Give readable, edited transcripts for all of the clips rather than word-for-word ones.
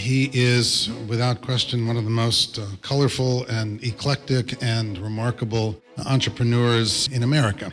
He is, without question, one of the most colorful and eclectic and remarkable entrepreneurs in America.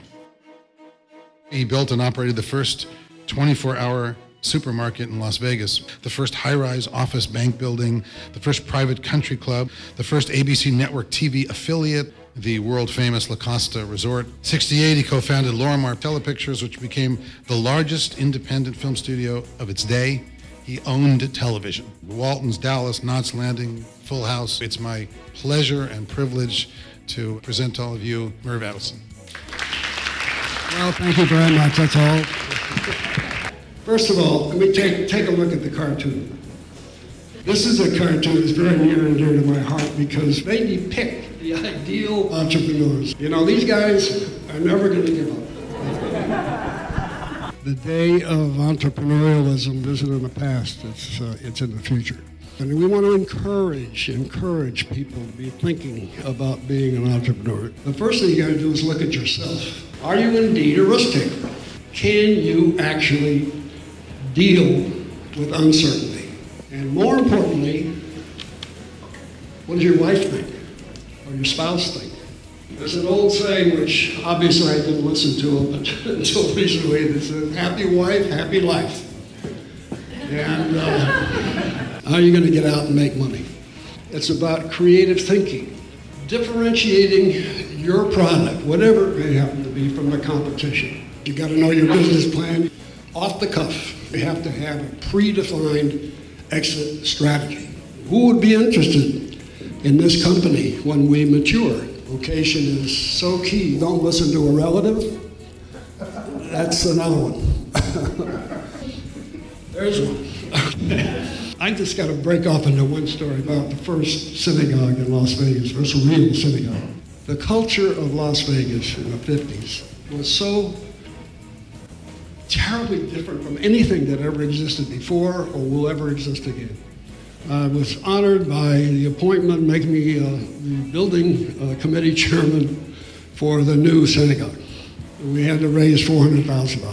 He built and operated the first 24-hour supermarket in Las Vegas, the first high-rise office bank building, the first private country club, the first ABC network TV affiliate, the world-famous La Costa Resort. In '68, he co-founded Lorimar Telepictures, which became the largest independent film studio of its day. He owned television. Walton's, Dallas, Knots Landing, Full House. It's my pleasure and privilege to present to all of you Merv Adelson. Well, thank you very much. That's all. First of all, let me take a look at the cartoon. This is a cartoon that's very near and dear to my heart because they depict the ideal entrepreneurs. You know, these guys are never going to give up. The day of entrepreneurialism isn't in the past, it's in the future. And we want to encourage people to be thinking about being an entrepreneur. The first thing you got to do is look at yourself. Are you indeed a risk taker? Can you actually deal with uncertainty? And more importantly, what does your wife think? Or your spouse think? There's an old saying, which obviously I didn't listen to until recently, that says, happy wife, happy life. And how are you going to get out and make money? It's about creative thinking, differentiating your product, whatever it may happen to be, from the competition. You got to know your business plan. Off the cuff, you have to have a predefined exit strategy. Who would be interested in this company when we mature? Location is so key. Don't listen to a relative. That's another one. There's one. I just got to break off into one story about the first synagogue in Las Vegas, first real synagogue. The culture of Las Vegas in the 50s was so terribly different from anything that ever existed before or will ever exist again. I was honored by the appointment, making me the building committee chairman for the new synagogue. We had to raise $400,000.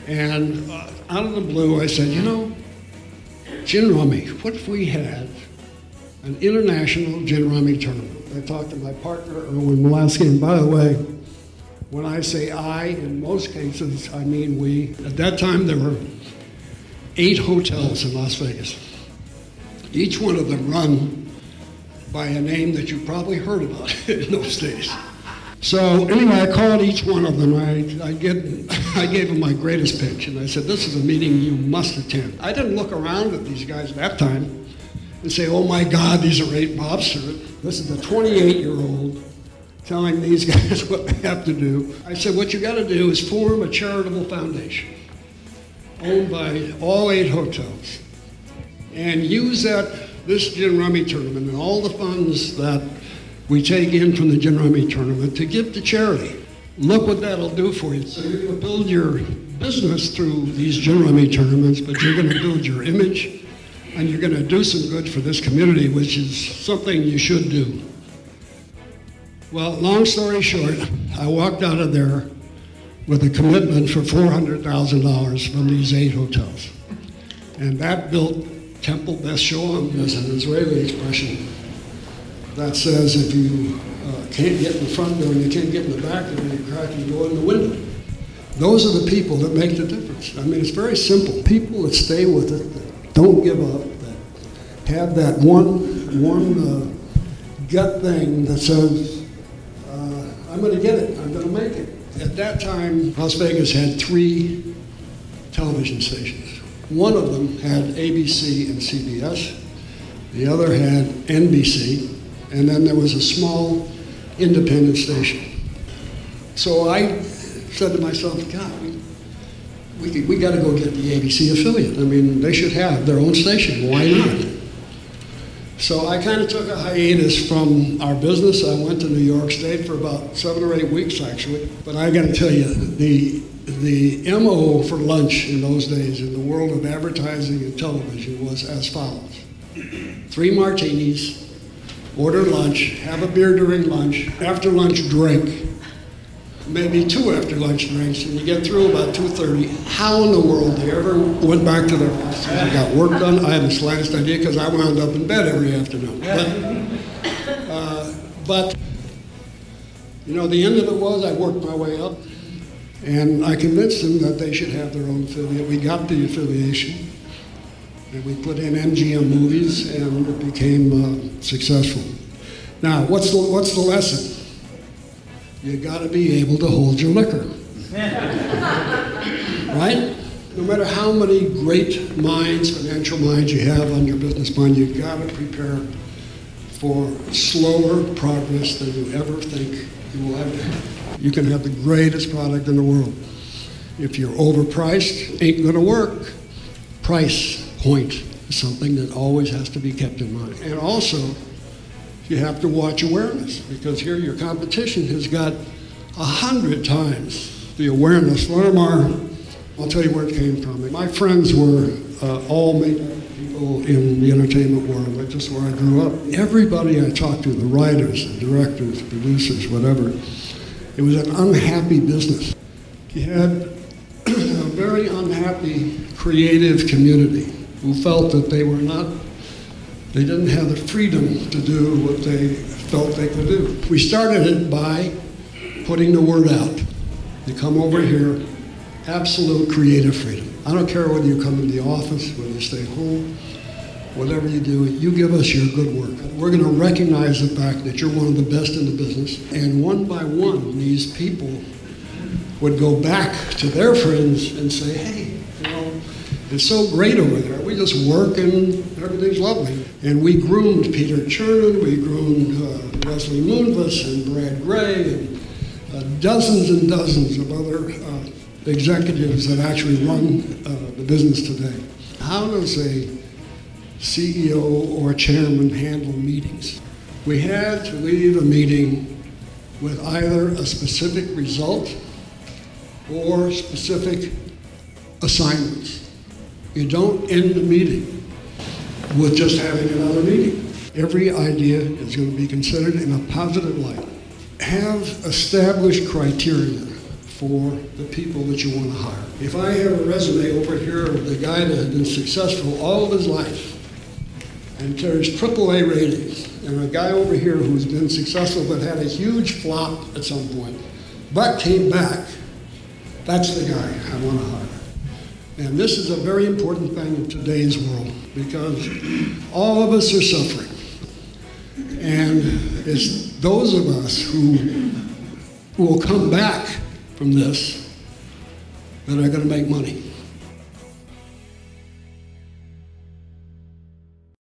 And out of the blue, I said, you know, gin rummy, what if we had an international gin rummy tournament? I talked to my partner, Erwin Mulaski, and by the way, when I say I, in most cases, I mean we. At that time, there were 8 hotels in Las Vegas. Each one of them run by a name that you probably heard about in those days. So anyway, I called each one of them. I gave them my greatest pitch, and I said, this is a meeting you must attend. I didn't look around at these guys at that time and say, oh my God, these are 8 mobsters. This is a 28-year-old telling these guys what they have to do. I said, what you got to do is form a charitable foundation owned by all 8 hotels and use this gin rummy tournament and all the funds that we take in from the gin rummy tournament to give to charity. Look what that'll do for you. So you're going to build your business through these gin rummy tournaments, but you're going to build your image and you're going to do some good for this community, which is something you should do. Well, long story short, I walked out of there with a commitment for $400,000 from these 8 hotels. And that built Temple Best Shalom. There's an Israeli expression that says if you can't get in the front door and you can't get in the back door, you crack and go in the window. Those are the people that make the difference. I mean, it's very simple. People that stay with it, that don't give up, that have that one gut thing that says, I'm going to get it, I'm going to make it. At that time, Las Vegas had 3 television stations. One of them had ABC and CBS, the other had NBC, and then there was a small independent station. So I said to myself, God, we got to go get the ABC affiliate. I mean, they should have their own station, why not? So I kind of took a hiatus from our business. I went to New York, stayed for about 7 or 8 weeks actually. But I got to tell you, the MO for lunch in those days in the world of advertising and television was as follows. 3 martinis, order lunch, have a beer during lunch, after lunch drink, maybe 2 after lunch drinks, and you get through about 2:30. How in the world they ever went back to their offices and got work done, I have the slightest idea, because I wound up in bed every afternoon. But you know, the end of it was I worked my way up, and I convinced them that they should have their own affiliate. We got the affiliation, and we put in MGM movies, and it became successful. Now, what's the lesson? You got to be able to hold your liquor, right? No matter how many great minds, financial minds you have on your business mind, you got to prepare for slower progress than you ever think you will ever have. You can have the greatest product in the world. If you're overpriced, ain't gonna work. Price point is something that always has to be kept in mind. And also, you have to watch awareness, because here your competition has got 100 times the awareness. I'll tell you where it came from. My friends were all made people in the entertainment world. That's just where I grew up. Everybody I talked to, the writers, the directors, producers, whatever, it was an unhappy business. You had a very unhappy creative community who felt that they didn't have the freedom to do what they felt they could do. We started it by putting the word out. You come over here, absolute creative freedom. I don't care whether you come into the office, whether you stay home, whatever you do, you give us your good work. We're going to recognize the fact that you're one of the best in the business. And one by one, these people would go back to their friends and say, hey, you know, it's so great over there. We just work and everything's lovely. And we groomed Peter Chernin, we groomed Leslie Moonves and Brad Gray, and dozens and dozens of other executives that actually run the business today. How does a CEO or chairman handle meetings? We had to leave a meeting with either a specific result or specific assignments. You don't end the meeting with just having another meeting. Every idea is going to be considered in a positive light. Have established criteria for the people that you want to hire. If I have a resume over here with a guy that has been successful all of his life and carries AAA ratings, and a guy over here who's been successful but had a huge flop at some point, but came back, that's the guy I want to hire. And this is a very important thing in today's world, because all of us are suffering. And it's those of us who will come back from this that are going to make money.